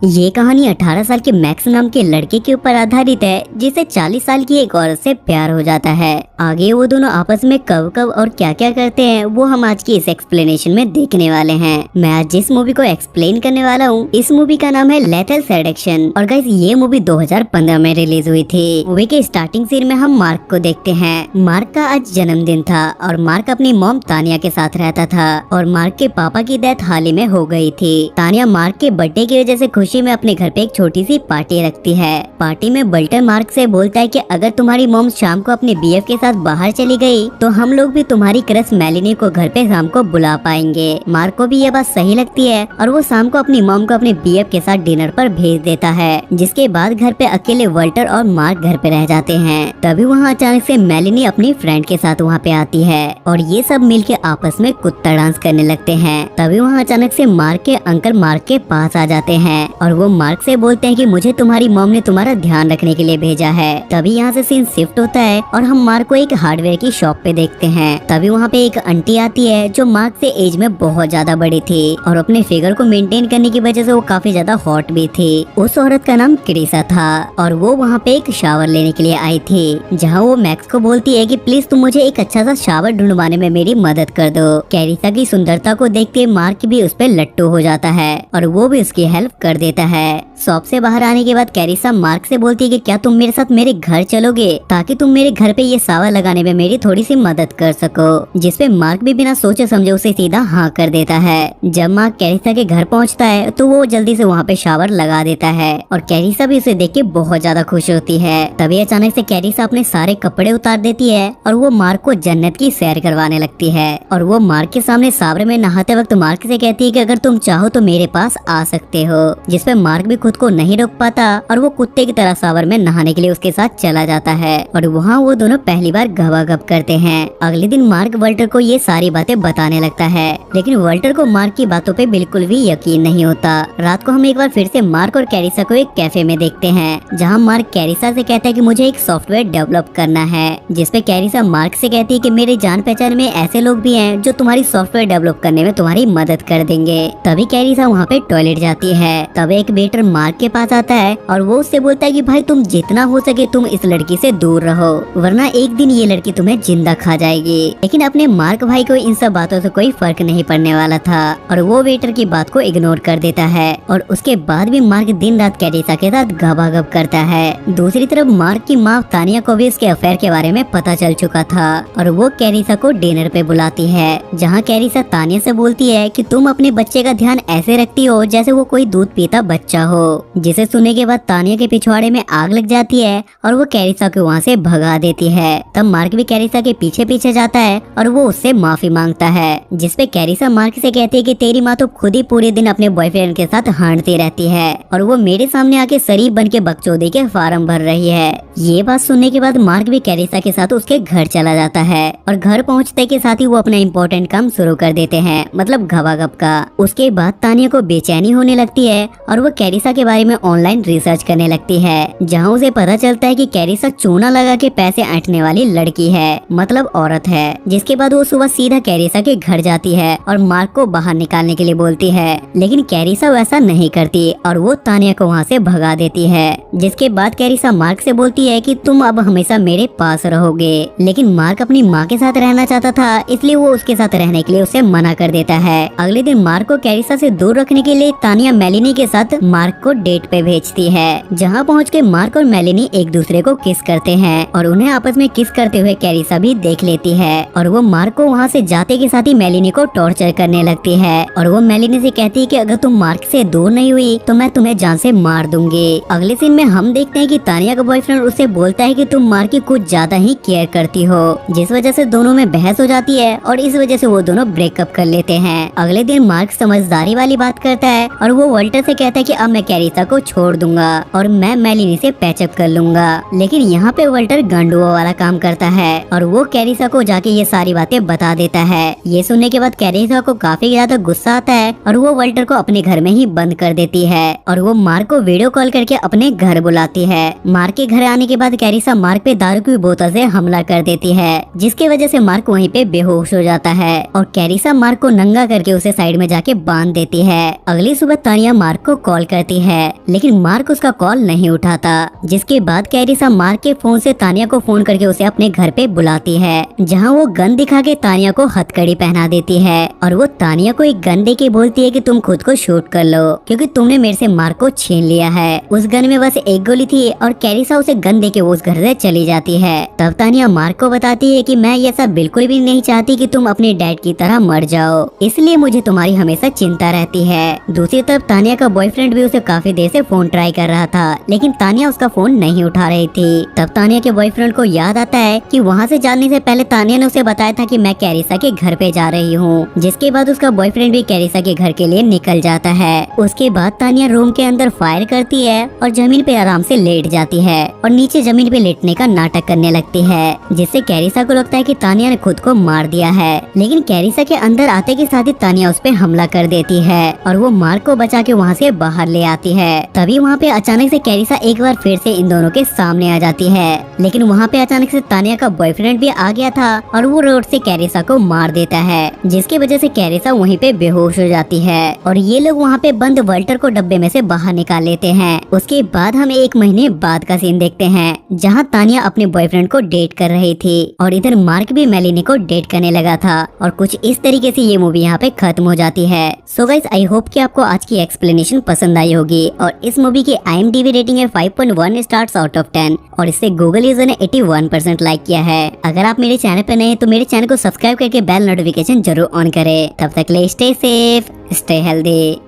ये कहानी 18 साल के मैक्स नाम के लड़के के ऊपर आधारित है जिसे 40 साल की एक औरत से प्यार हो जाता है। आगे वो दोनों आपस में कब कब और क्या क्या करते हैं वो हम आज की इस एक्सप्लेनेशन में देखने वाले हैं। मैं आज जिस मूवी को एक्सप्लेन करने वाला हूँ इस मूवी का नाम है लेथल सेडक्शन। और गाइस ये मूवी 2015 में रिलीज हुई थी। मूवी के स्टार्टिंग सीन में हम मार्क को देखते हैं। मार्क का आज जन्मदिन था और मार्क अपनी मॉम तानिया के साथ रहता था और मार्क के पापा की डेथ हाल ही में हो गई थी। तानिया मार्क के बर्थडे की वजह से खुशी में अपने घर पे एक छोटी सी पार्टी रखती है। पार्टी में बल्टर मार्क से बोलता है कि अगर तुम्हारी मॉम शाम को अपने बीएफ के साथ बाहर चली गई तो हम लोग भी तुम्हारी क्रश मेलिनी को घर पे शाम को बुला पाएंगे। मार्क को भी ये बात सही लगती है और वो शाम को अपनी मॉम को अपने बीएफ के साथ डिनर पर भेज देता है। जिसके बाद घर पे अकेले वल्टर और मार्क घर पे रह जाते हैं। तभी वहाँ अचानक से मेलिनी अपनी फ्रेंड के साथ वहाँ पे आती है और ये सब मिलके आपस में कुत्ता डांस करने लगते हैं। तभी वहाँ अचानक से मार्क के अंकल मार्क के पास आ जाते हैं और वो मार्क से बोलते हैं कि मुझे तुम्हारी मॉम ने तुम्हारा ध्यान रखने के लिए भेजा है। तभी यहाँ से सीन शिफ्ट होता है और हम मार्क को एक हार्डवेयर की शॉप पे देखते हैं। तभी वहाँ पे एक आंटी आती है जो मार्क से एज में बहुत ज्यादा बड़ी थी और अपने फिगर को मेंटेन करने की वजह से वो काफी ज्यादा हॉट भी थी। उस औरत का नाम क्रिसा था और वो वहाँ पे एक शावर लेने के लिए आई थी, जहाँ वो मैक्स को बोलती है कि प्लीज तुम मुझे एक अच्छा सा शावर ढूंढवाने में मेरी मदद कर दो। कैरिसा की सुंदरता को देखते मार्क भी उस पे लट्टू हो जाता है और वो भी उसकी हेल्प कर देता है। शॉप से बाहर आने के बाद कैरिसा मार्क से बोलती है कि क्या तुम मेरे साथ मेरे घर चलोगे ताकि तुम मेरे घर पे ये शावर लगाने में मेरी थोड़ी सी मदद कर सको। जिसपे मार्क भी बिना सोचे समझे उसे सीधा हाँ कर देता है। जब मार्क कैरिसा के घर पहुंचता है तो वो जल्दी से वहाँ पे शावर लगा देता है और कैरिसा भी उसे देख के बहुत ज्यादा खुश होती है। तभी अचानक से कैरिसा अपने सारे कपड़े उतार देती है और वो मार्क को जन्नत की सैर करवाने लगती है और वो मार्क के सामने शावर में नहाते वक्त मार्क से कहती है कि अगर तुम चाहो तो मेरे पास आ सकते हो। जिसपे मार्क भी खुद को नहीं रोक पाता और वो कुत्ते की तरह शावर में नहाने के लिए उसके साथ चला जाता है और वहाँ वो दोनों पहली बार गवागप करते हैं। अगले दिन मार्क वल्टर को ये सारी बातें बताने लगता है लेकिन वल्टर को मार्क की बातों पे बिल्कुल भी यकीन नहीं होता। रात को हम एक बार फिर से मार्क और कैरिसा को एक कैफे में देखते हैं, जहाँ मार्क कैरिसा से कहता है कि मुझे एक सॉफ्टवेयर डेवलप करना है। जिसपे कैरिसा मार्क से कहती है कि मेरे जान पहचान में ऐसे लोग भी हैं जो तुम्हारी सॉफ्टवेयर डेवलप करने में तुम्हारी मदद कर देंगे। तभी कैरिसा वहाँ पे टॉयलेट जाती है। तब एक वेटर मार्क के पास आता है और वो उससे बोलता है कि भाई तुम जितना हो सके तुम इस लड़की से दूर रहो वरना एक दिन ये लड़की तुम्हें जिंदा खा जाएगी। लेकिन अपने मार्क भाई को इन सब बातों से कोई फर्क नहीं पड़ने वाला था और वो वेटर की बात को इग्नोर कर देता है और उसके बाद भी मार्क दिन रात कैरिसा के साथ गवागप करता है। दूसरी तरफ मार्क की माँ तानिया को भी उसके अफेयर के बारे में पता चल चुका था और वो कैरिसा को डिनर पे बुलाती है, जहाँ कैरिसा तानिया से बोलती है कि तुम अपने बच्चे का ध्यान ऐसे रखती हो जैसे वो कोई दूध पीता बच्चा हो। जिसे सुनने के बाद तानिया के पिछवाड़े में आग लग जाती है और वो कैरिसा को वहाँ से भगा देती है। तब मार्क भी कैरिसा के पीछे पीछे जाता है और वो उससे माफी मांगता है। जिसपे कैरिसा मार्क से कहती है कि तेरी माँ तो खुद ही पूरे दिन अपने बॉयफ्रेंड के साथ हांडती रहती है और वो मेरे सामने आके शरीफ बन के बकचोदी के फार्म भर रही है। ये बात सुनने के बाद मार्क भी कैरिसा के साथ उसके घर चला जाता है और घर पहुँचते के साथ ही वो अपना इम्पोर्टेंट काम शुरू कर देते हैं, मतलब गवागप का। उसके बाद तानिया को बेचैनी होने लगती है और वो कैरिसा के बारे में ऑनलाइन रिसर्च करने लगती है, जहाँ उसे पता चलता है कि कैरिसा चूना लगा के पैसे ऐंठने वाली लड़की है, मतलब औरत है। जिसके बाद वो सुबह सीधा कैरिसा के घर जाती है और मार्क को बाहर निकालने के लिए बोलती है, लेकिन कैरिसा वैसा नहीं करती और वो तानिया को वहाँ से भगा देती है। जिसके बाद कैरिसा मार्क से बोलती है कि तुम अब हमेशा मेरे पास रहोगे। लेकिन मार्क अपनी माँ के साथ रहना चाहता था इसलिए वो उसके साथ रहने के लिए उसे मना कर देता है। अगले दिन मार्क को कैरिसा से दूर रखने के लिए तानिया मेलिनी के साथ मार्क को डेट पे भेजती है, जहाँ पहुँच के मार्क और मेलिनी एक दूसरे को किस करते हैं और उन्हें आपस में किस करते हुए कैरिसा भी देख लेती है और वो मार्क को वहाँ से जाते के साथ ही मेलिनी को टॉर्चर करने लगती है और वो मेलिनी से कहती है कि अगर तुम मार्क से दूर नहीं हुई तो मैं तुम्हें जान से मार दूंगी। अगले सीन में हम देखते हैं कि तानिया का बॉयफ्रेंड उससे बोलता है कि तुम मार्क की कुछ ज्यादा ही केयर करती हो, जिस वजह से दोनों में बहस हो जाती है और इस वजह से वो दोनों ब्रेकअप कर लेते हैं। अगले दिन मार्क समझदारी वाली बात करता है और वो वॉल्टर से कहता है कि अब मैं कैरिसा को छोड़ दूंगा और मैं मेलिनी से पैचअप कर लूंगा। लेकिन यहाँ पे वॉल्टर गांडुओं वाला काम करता है और वो कैरिसा को जाके ये सारी बातें बता देता है। ये सुनने के बाद कैरिसा को काफी ज्यादा गुस्सा आता है और वो वॉल्टर को अपने घर में ही बंद कर देती है और वो मार्क को वीडियो कॉल करके अपने घर बुलाती है। मार्क के घर आने के बाद कैरिसा मार्क पे दारू की बोतल से हमला कर देती है, जिसकी वजह से मार्क वहीं पे बेहोश हो जाता है और कैरिसा मार्क को नंगा करके उसे साइड में जाके बांध देती है। अगली सुबह तानिया मार्क को कॉल करती करती है, लेकिन मार्क उसका कॉल नहीं उठाता। जिसके बाद कैरिसा मार्क के फोन से तानिया को फोन करके उसे अपने घर पे बुलाती है, जहाँ वो गन दिखा के तानिया को हथकड़ी पहना देती है और वो तानिया को एक गन दे के बोलती है कि तुम खुद को शूट कर लो क्योंकि तुमने मेरे से मार्क को छीन लिया है। उस गन में बस एक गोली थी और कैरिसा उसे गन दे के वो उस घर से चली जाती है। तब तानिया मार्क को बताती है कि मैं ये सब बिल्कुल भी नहीं चाहती कि तुम अपने डैड की तरह मर जाओ, इसलिए मुझे तुम्हारी हमेशा चिंता रहती है। दूसरी तरफ तानिया का बॉयफ्रेंड भी उसे काफी देर से फोन ट्राई कर रहा था, लेकिन तानिया उसका फोन नहीं उठा रही थी। तब तानिया के बॉयफ्रेंड को याद आता है कि वहाँ से जाने से पहले तानिया ने उसे बताया था कि मैं कैरिसा के घर पे जा रही हूँ। जिसके बाद उसका बॉयफ्रेंड भी कैरिसा के घर के लिए निकल जाता है। उसके बाद तानिया रूम के अंदर फायर करती है और जमीन पे आराम से लेट जाती है और नीचे जमीन पे लेटने का नाटक करने लगती है, जिससे कैरिसा को लगता है कि तानिया ने खुद को मार दिया है। लेकिन कैरिसा के अंदर आते के साथ ही तानिया उस पे हमला कर देती है और वो मार्क को बचा के वहाँ से बाहर ले आती है। तभी वहाँ पे अचानक से कैरिसा एक बार फिर से इन दोनों के सामने आ जाती है, लेकिन वहाँ पे अचानक से तानिया का बॉयफ्रेंड भी आ गया था और वो रोड से कैरिसा को मार देता है, जिसकी वजह से कैरिसा वहीं पे बेहोश हो जाती है और ये लोग वहाँ पे बंद वॉल्टर को डब्बे में से बाहर निकाल लेते हैं। उसके बाद हम एक महीने बाद का सीन देखते हैं, जहाँ तानिया अपने बॉयफ्रेंड को डेट कर रही थी और इधर मार्क भी मेलिनी को डेट करने लगा था और कुछ इस तरीके से ये मूवी यहाँ पे खत्म हो जाती है। सो गाइस, आई होप कि आपको आज की एक्सप्लेनेशन पसंद आई होगी और इस मूवी की IMDb रेटिंग है 5.1 स्टार्स आउट ऑफ 10 और इसे गूगल यूजर ने 81% लाइक किया है। अगर आप मेरे चैनल पे नए हैं तो मेरे चैनल को सब्सक्राइब करके बेल नोटिफिकेशन जरूर ऑन करें। तब तक ले स्टे सेफ, स्टे हेल्दी।